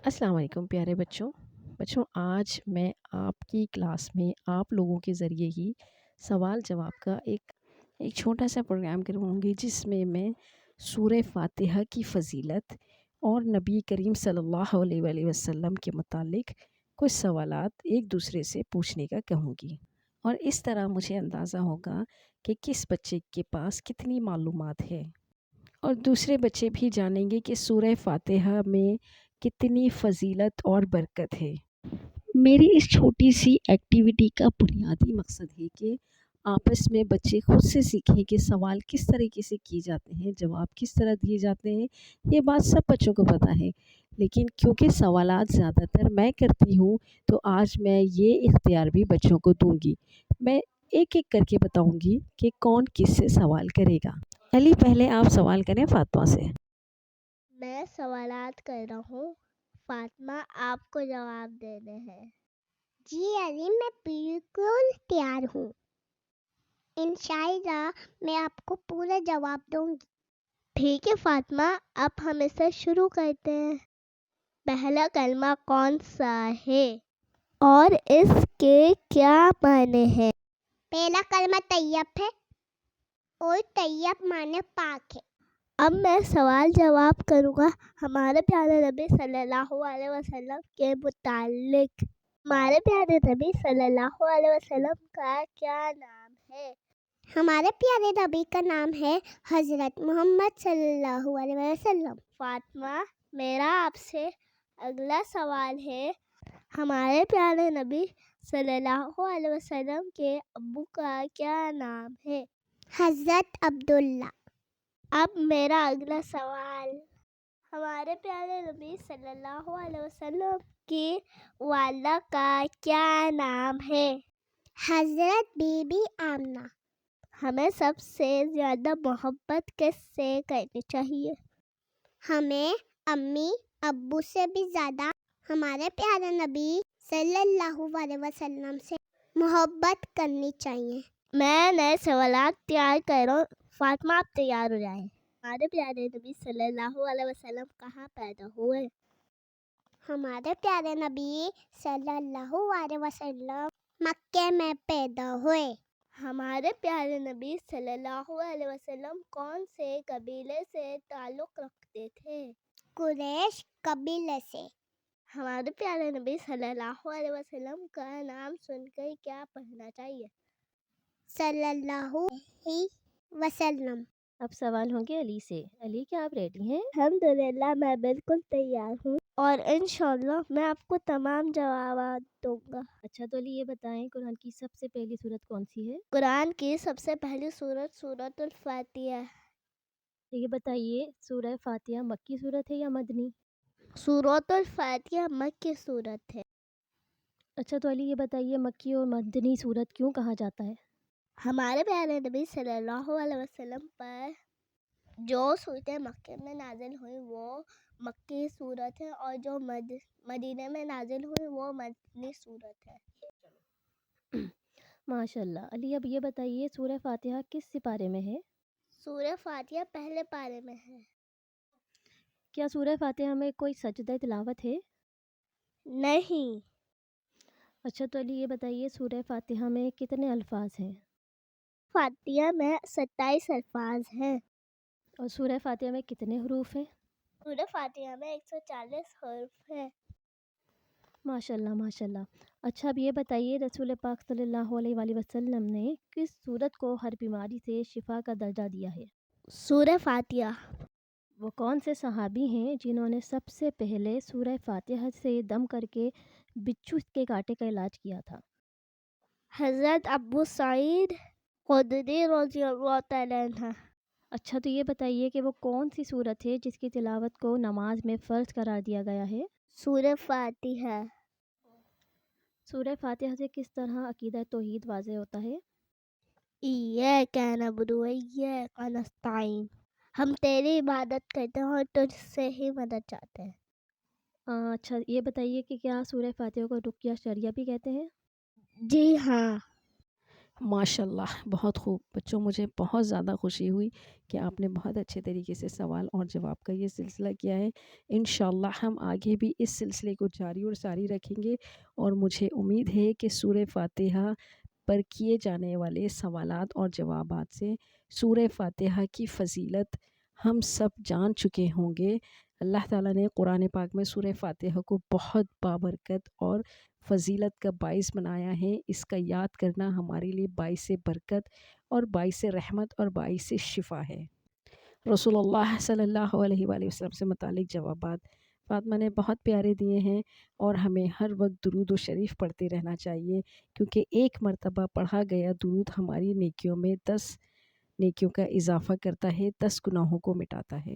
अस्सलाम वालेकुम प्यारे बच्चों। आज मैं आपकी क्लास में आप लोगों के ज़रिए ही सवाल जवाब का एक छोटा सा प्रोग्राम करवाऊँगी, जिसमें मैं सूरह फ़ातिहा की फ़ज़ीलत और नबी करीम सल्लल्लाहु अलैहि वसल्लम के मुतालिक कुछ सवालात एक दूसरे से पूछने का कहूँगी, और इस तरह मुझे अंदाज़ा होगा कि किस बच्चे के पास कितनी मालूमात है, और दूसरे बच्चे भी जानेंगे कि सूरह फ़ातिहा में कितनी फ़ज़ीलत और बरकत है। मेरी इस छोटी सी एक्टिविटी का बुनियादी मकसद है कि आपस में बच्चे खुद से सीखें कि सवाल किस तरीके से किए जाते हैं, जवाब किस तरह दिए जाते हैं। ये बात सब बच्चों को पता है, लेकिन क्योंकि सवालात ज़्यादातर मैं करती हूँ, तो आज मैं ये इख्तियार भी बच्चों को दूँगी। मैं एक-एक करके बताऊँगी कि कौन किससे सवाल करेगा। अली, पहले आप सवाल करें फ़ातिमा से। मैं सवालात कर रहा हूँ। फातिमा आपको जवाब देने हैं। जी अली, मैं बिल्कुल तैयार हूँ। इंशाअल्लाह मैं आपको पूरा जवाब दूंगी। ठीक है फातिमा, अब हम इसे शुरू करते हैं। पहला कलमा कौन सा है और इसके क्या माने हैं? पहला कलमा तैयब है और तैयब माने पाक है। अब मैं सवाल जवाब करूँगा हमारे प्यारे नबी सल्लल्लाहु अलैहि वसल्लम के मुतालिक। हमारे प्यारे नबी सल्लल्लाहु अलैहि वसल्लम का क्या नाम है? हमारे प्यारे नबी का नाम है हज़रत मोहम्मद सल्लल्लाहु अलैहि वसल्लम। फातिमा, मेरा आपसे अगला सवाल है, हमारे प्यारे नबी सल्लल्लाहु अलैहि वसल्लम के अब्बू का क्या नाम है? हज़रत अब्दुल्ला। अब मेरा अगला सवाल, हमारे प्यारे नबी सल्लल्लाहु अलैहि वसल्लम की वाला का क्या नाम है? हज़रत बीबी आमना। हमें सबसे ज़्यादा मोहब्बत किससे करनी चाहिए? हमें अम्मी अब्बू से भी ज़्यादा हमारे प्यारे नबी सल्लल्लाहु अलैहि वसल्लम से मोहब्बत करनी चाहिए। मैं नए सवालात तैयार कर रहा हूँ। फातिमा, आप तैयार हो जाएं। हमारे प्यारे नबी सल्लल्लाहु अलैहि वसल्लम कहाँ पैदा हुए? हमारे प्यारे नबी सल्लल्लाहु अलैहि वसल्लम मक्के में पैदा हुए। हमारे प्यारे नबी सल्लल्लाहु अलैहि वसल्लम कौन से कबीले से ताल्लुक़ रखते थे? कुरैश कबीले से। हमारे प्यारे नबी सल्लल्लाहु अलैहि वसल्लम का नाम सुनकर क्या पढ़ना चाहिए? सल्लल्लाहु अलैहि वसल्लम। अब सवाल होंगे अली से। अली, क्या आप रेडी हैं? अल्हम्दुलिल्लाह, मैं बिल्कुल तैयार हूँ और इंशाअल्लाह मैं आपको तमाम जवाब दूंगा। अच्छा, तो अली ये बताएं, कुरान की सबसे पहली सूरत कौन सी है? कुरान की सबसे पहली सूरत सूरतुल फातिहा। तो ये बताइए, सूरह फातिहा मक्की सूरत है या मदनी? सूरतुल फातिहा मक्की सूरत है। अच्छा, तो अली ये बताइए, मक्की और मदनी सूरत क्यों कहा जाता है? हमारे प्यारे नबी सल्लल्लाहु अलैहि वसल्लम पर जो सूरतें मक्के में नाजिल हुई वो मक्की सूरत है, और जो मदीने में नाजिल हुई वो मदनी सूरत है। माशाल्लाह। अली, अब ये बताइए, सूरह फातिहा किस सिपारे में है? सूरह फातिहा पहले पारे में है। क्या सूरह फातिहा में कोई सजदा तिलावत है? नहीं। अच्छा, तो अली ये बताइए, सूरह फातिहा में कितने अल्फाज हैं? फातिहा में 27 अल्फाज हैं। और सूरह फातिहा में कितने हरूफ हैं? सूरह फातिहा में 140 हर्फ है। माशाल्लाह माशाल्लाह। अच्छा, अब ये बताइए, रसूल पाक सल्लल्लाहु अलैहि वसल्लम ने किस सूरत को हर बीमारी से शिफा का दर्जा दिया है? सूरह फातिहा। वो कौन से सहाबी हैं जिन्होंने सबसे पहले सूरह फातिहा से दम करके बिच्छू के कांटे का इलाज किया था? हज़रत अबू सईद खुदरी रज़ियल्लाहु तआला अन्हा। अच्छा, तो ये बताइए कि वो कौन सी सूरत है जिसकी तिलावत को नमाज में फ़र्ज करार दिया गया है? सूरह फातिहा। सूरह फातिहा से किस तरह अकीदा तौहीद वाज़ेह होता है? इय्याका नअबुदु व इय्याका नस्तईन। हम तेरी इबादत करते हैं और तुझसे ही मदद चाहते हैं। अच्छा, ये बताइए कि क्या सूरह फातिहा को रुक़या शरिया भी कहते हैं? जी हाँ। ماشاءاللہ بہت خوب بچوں، مجھے بہت زیادہ خوشی ہوئی کہ آپ نے بہت اچھے طریقے سے سوال اور جواب کا یہ سلسلہ کیا ہے۔ انشاءاللہ ہم آگے بھی اس سلسلے کو جاری اور ساری رکھیں گے، اور مجھے امید ہے کہ سورہ فاتحہ پر کیے جانے والے سوالات اور جوابات سے سورہ فاتحہ کی فضیلت ہم سب جان چکے ہوں گے۔ اللہ تعالیٰ نے قرآن پاک میں سورہ فاتحہ کو بہت بابرکت اور فضیلت کا باعث بنایا ہے۔ اس کا یاد کرنا ہمارے لیے باعث برکت اور باعث رحمت اور باعث شفا ہے۔ رسول اللہ صلی اللہ علیہ وآلہ وسلم سے متعلق جوابات فاطمہ نے بہت پیارے دیے ہیں، اور ہمیں ہر وقت درود و شریف پڑھتے رہنا چاہیے، کیونکہ ایک مرتبہ پڑھا گیا درود ہماری نیکیوں میں 10 نیکیوں کا اضافہ کرتا ہے، 10 گناہوں کو مٹاتا ہے۔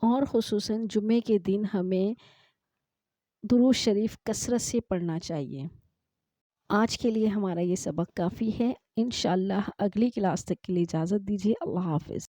اور خصوصاً جمعے کے دن ہمیں درود شریف کثرت سے پڑھنا چاہیے۔ آج کے لیے ہمارا یہ سبق کافی ہے۔ انشاءاللہ اگلی کلاس تک کے لیے اجازت دیجیے۔ اللہ حافظ۔